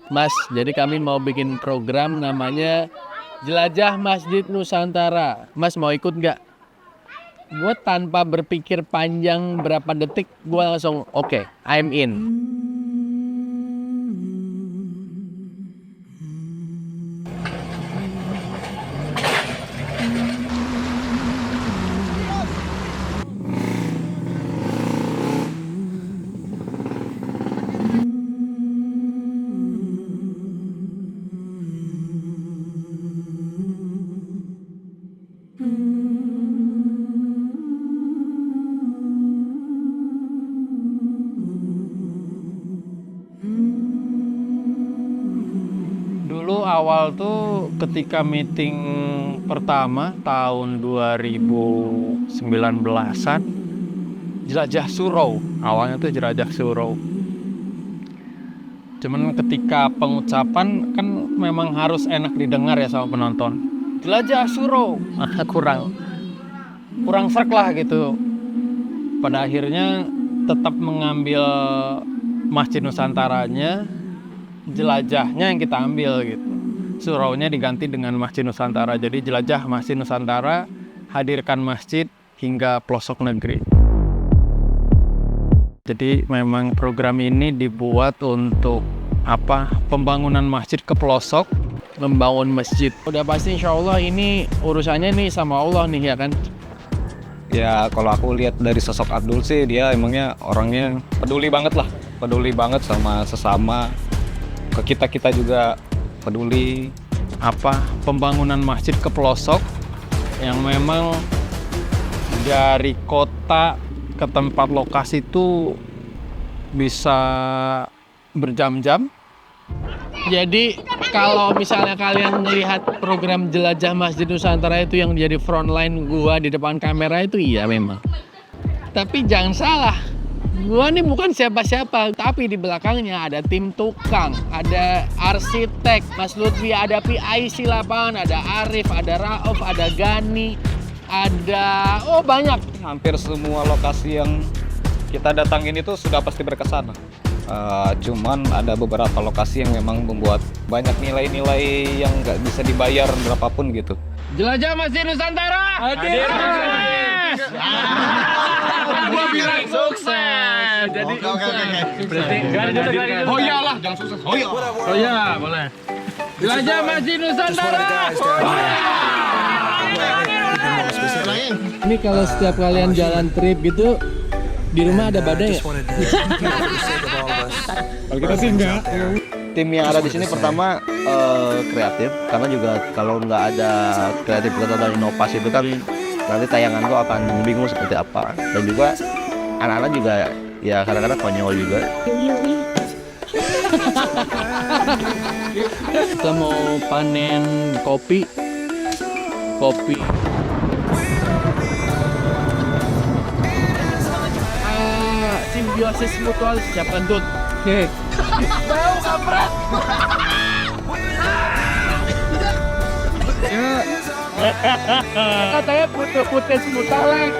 Mas, jadi kami mau bikin program namanya Jelajah Masjid Nusantara. Mas mau ikut nggak? Gue tanpa berpikir panjang berapa detik, gue langsung oke, I'm in. Dulu awal tuh ketika meeting pertama tahun 2019-an, Jelajah Surau. Awalnya tuh Jelajah Surau. Cuman ketika pengucapan kan memang harus enak didengar ya sama penonton. Jelajah Surau. Kurang serk lah gitu. Pada akhirnya tetap mengambil Masjid Nusantaranya, jelajahnya yang kita ambil gitu. Suraunya diganti dengan Masjid Nusantara. Jadi jelajah Masjid Nusantara, hadirkan masjid hingga pelosok negeri. Jadi memang program ini dibuat untuk pembangunan masjid ke pelosok, membangun masjid. Udah pasti insya Allah ini urusannya nih sama Allah nih ya kan. Ya kalau aku lihat dari sosok Abdul sih, dia emangnya orangnya peduli banget lah. Peduli banget sama sesama. Ke kita juga peduli. Pembangunan masjid ke pelosok yang memang dari kota ke tempat lokasi itu bisa berjam-jam. Jadi kalau misalnya kalian melihat program Jelajah Masjid Nusantara itu yang jadi frontline gua di depan kamera itu iya memang. Tapi jangan salah, gua nih bukan siapa-siapa, tapi di belakangnya ada tim tukang, ada arsitek, Mas Lutfi, ada PIC lapangan, ada Arif, ada Rauf, ada Gani, ada banyak. Hampir semua lokasi yang kita datangin itu sudah pasti berkesan. Cuman ada beberapa lokasi yang memang membuat banyak nilai-nilai yang nggak bisa dibayar berapapun gitu. Jelajah Masjid Nusantara hadir. Gua bilang sukses. Jadi berarti oh iyalah, jangan sukses. Oh iya, boleh. Jelajah Masjid Nusantara. Ini kalau setiap kalian jalan trip gitu, di rumah ada badai ya? Kalau kita sih enggak. Tim yang ada di sini pertama kreatif, karena juga kalau nggak ada kreativitas dan inovasi itu kan nanti tayangan tuh akan bingung seperti apa. Dan juga anak-anak juga ya kadang-kadang konyol juga. Kita mau panen kopi. Simbiosis mutual siap kentut. Bau kampret. Katanya putus mutalek.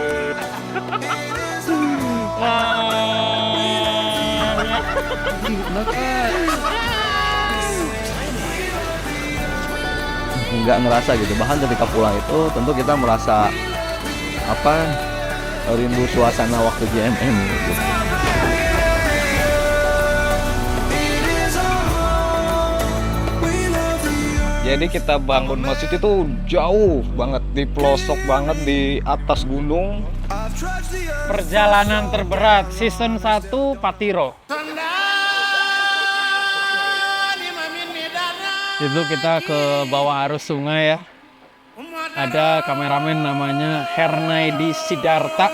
Nggak ngerasa gitu. Bahkan ketika pulang itu tentu kita merasa rindu suasana waktu JMM gitu. Jadi kita bangun masjid itu jauh banget, di pelosok banget, di atas gunung. Perjalanan terberat season 1 Patiro. Itu kita ke bawah arus sungai ya. Ada kameramen namanya Hernaidi Sidarta.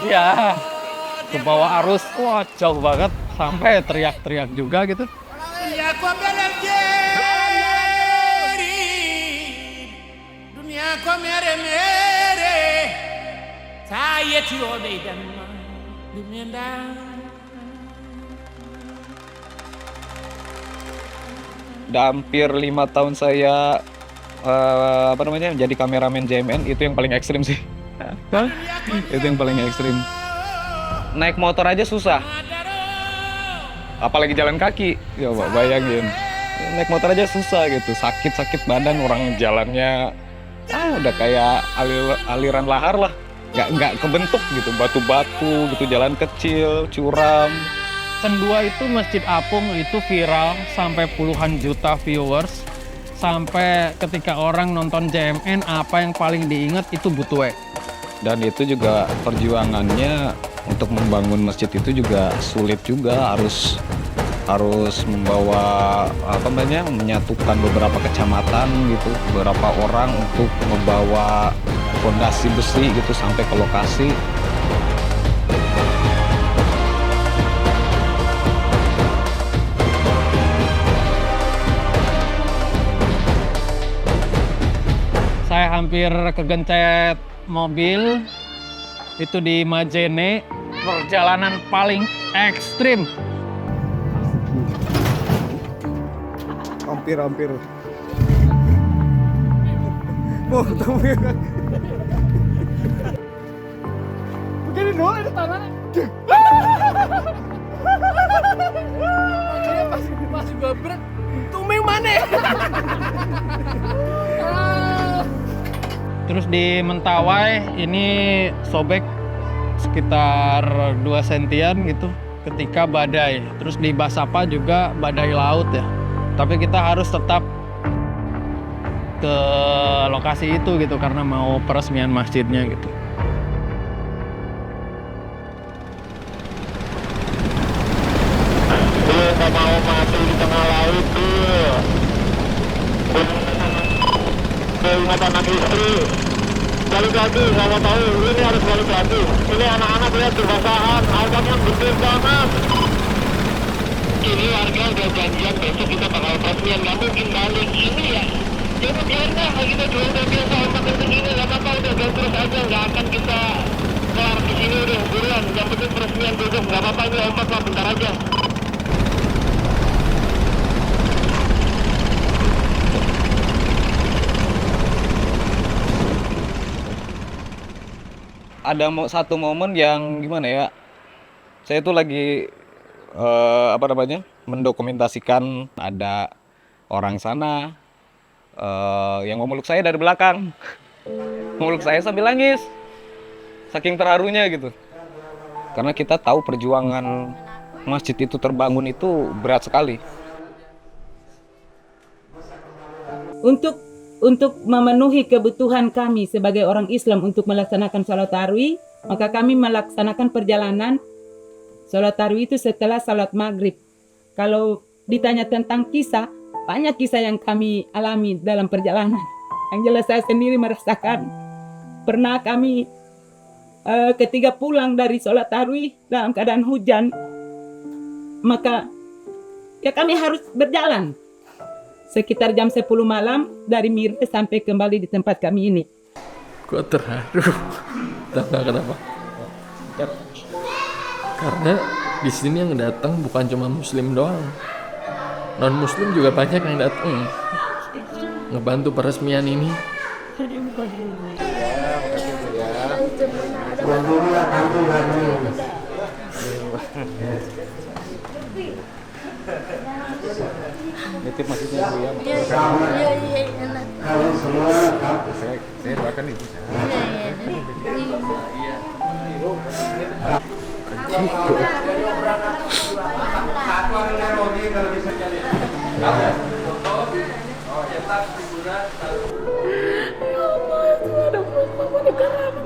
Dia ke bawah arus, wah jauh banget, sampai teriak-teriak juga gitu. Udah hampir 5 tahun saya jadi kameramen JMN, itu yang paling ekstrim sih. Itu yang paling ekstrim. Naik motor aja susah. apalagi jalan kaki. Ya bayangin, naik motor aja susah gitu, sakit badan, orang jalannya udah kayak aliran lahar lah, nggak kebentuk gitu, batu-batu gitu, jalan kecil, curam. Sen 2 itu Masjid Apung itu viral sampai puluhan juta viewers. Sampai ketika orang nonton JMN, apa yang paling diingat itu Butuwe. Dan itu juga perjuangannya untuk membangun masjid itu juga sulit juga, harus membawa menyatukan beberapa kecamatan gitu, beberapa orang untuk membawa fondasi besi gitu sampai ke lokasi. Saya hampir kegencet mobil itu di Majene, perjalanan paling ekstrim. Hampir. Oh, ketemu ya. Begini doang ada tangannya. Makanya pas gua berat, tumeng mana? Terus di Mentawai ini sobek sekitar 2 sentian gitu ketika badai. Terus di Basapa juga badai laut ya. Tapi kita harus tetap ke lokasi itu gitu karena mau peresmian masjidnya gitu. Nggak mau mati di tengah laut tuh. Ingat anak istri, balik lagi, nggak mau tahu, ini harus balik lagi. Ini anak-anak lihat kebasahan, harganya gede banget. Ini warga udah janjian besok kita bakal peresmian, nggak mungkin balik. Ini ya, jadi biarnya kita juga udah biasa otak segini, nggak apa-apa, udah gas terus aja, nggak akan kita kelar di sini udah buruan. Yang penting peresmian besok, nggak apa-apa, ini otak lah, bentar aja. Ada satu momen yang gimana ya, saya tuh lagi mendokumentasikan ada orang sana yang memeluk saya dari belakang, memeluk saya sambil nangis, saking terharunya gitu. Karena kita tahu perjuangan masjid itu terbangun itu berat sekali. Untuk memenuhi kebutuhan kami sebagai orang Islam untuk melaksanakan sholat tarawih, maka kami melaksanakan perjalanan sholat tarawih itu setelah sholat maghrib. Kalau ditanya tentang kisah, banyak kisah yang kami alami dalam perjalanan. Yang jelas saya sendiri merasakan. Pernah kami ketika pulang dari sholat tarawih dalam keadaan hujan, maka ya kami harus berjalan. Sekitar jam 10 malam dari Mire sampai kembali di tempat kami ini. Gua terharu. Kenapa? Karena di sini yang datang bukan cuma Muslim doang, non Muslim juga banyak yang datang ngebantu peresmian ini. Nitip masjidnya Bu ya. Iya, enak. Saya bahkan ibu saya.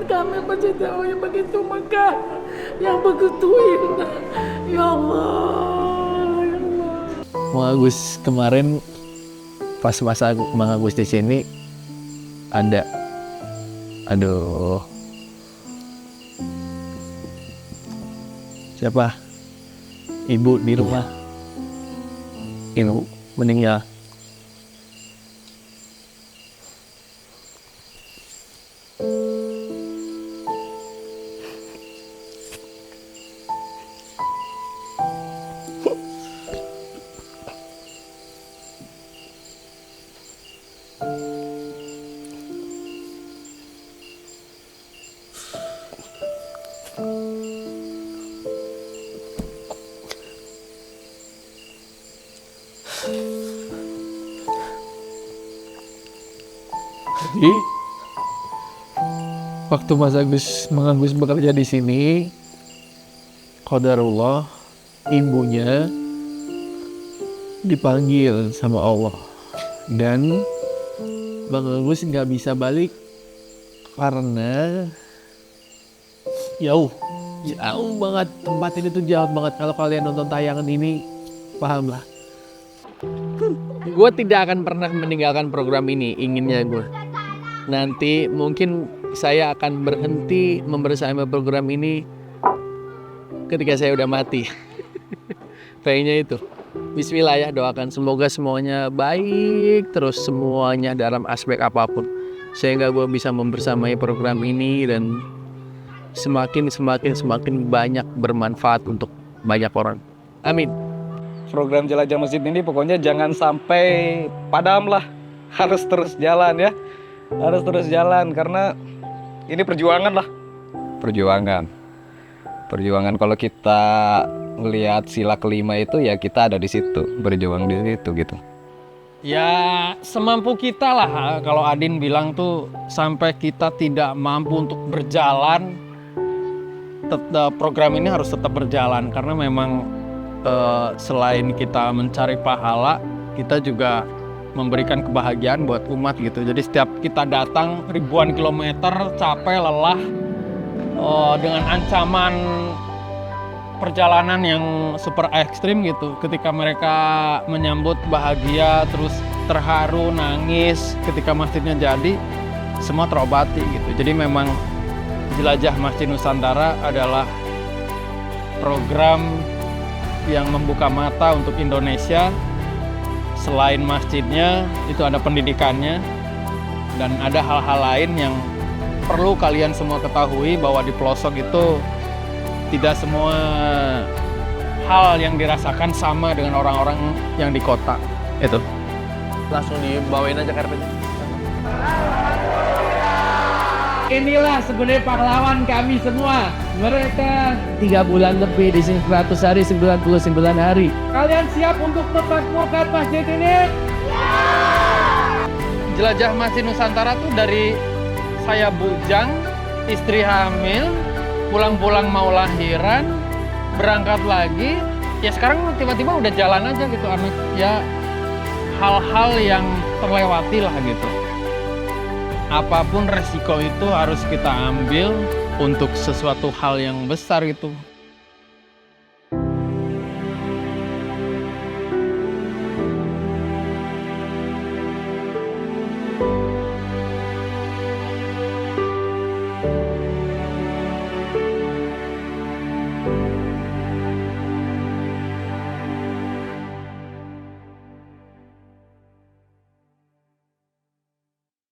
Kami mencintai yang begitu megah, yang begitu indah. Ya Allah, ya Allah. Mang Agus kemarin pas masa Mang Agus di sini ada, siapa? Ibu di rumah, ibu meninggal. Jadi waktu Mas Agus bekerja di sini, qadarullah ibunya dipanggil sama Allah dan Bang Agus nggak bisa balik karena jauh banget, tempat ini tuh jauh banget. Kalau kalian nonton tayangan ini paham lah. Gue tidak akan pernah meninggalkan program ini, inginnya gue. Nanti mungkin saya akan berhenti membersama program ini ketika saya udah mati. Kayaknya itu. Bismillah ya, doakan semoga semuanya baik terus, semuanya dalam aspek apapun, sehingga gue bisa membersamai program ini dan semakin banyak bermanfaat untuk banyak orang. Amin. Program Jelajah Masjid ini pokoknya jangan sampai padam lah. Harus terus jalan ya. Harus terus jalan karena ini perjuangan lah. Perjuangan kalau kita melihat sila kelima itu ya kita ada di situ, berjuang di situ gitu. Ya semampu kita lah. Kalau Adin bilang tuh sampai kita tidak mampu untuk berjalan, program ini harus tetap berjalan karena memang selain kita mencari pahala, kita juga memberikan kebahagiaan buat umat gitu. Jadi setiap kita datang ribuan kilometer, capek, lelah, dengan ancaman perjalanan yang super ekstrim gitu. Ketika mereka menyambut bahagia, terus terharu, nangis ketika masjidnya jadi, semua terobati gitu. Jadi memang Jelajah Masjid Nusantara adalah program yang membuka mata untuk Indonesia. Selain masjidnya, itu ada pendidikannya, dan ada hal-hal lain yang perlu kalian semua ketahui bahwa di pelosok itu tidak semua hal yang dirasakan sama dengan orang-orang yang di kota. Itu. Langsung dibawain aja karpetnya. Inilah sebenarnya pahlawan kami semua. Mereka 3 bulan lebih di sini, 100 hari, 99 hari. Kalian siap untuk memakmurkan masjid ini? Jelajah Masjid Nusantara tuh dari saya bujang, istri hamil, pulang-pulang mau lahiran, berangkat lagi, ya sekarang tiba-tiba udah jalan aja gitu anak. Ya hal-hal yang terlewati lah gitu. Apapun resiko itu harus kita ambil untuk sesuatu hal yang besar itu.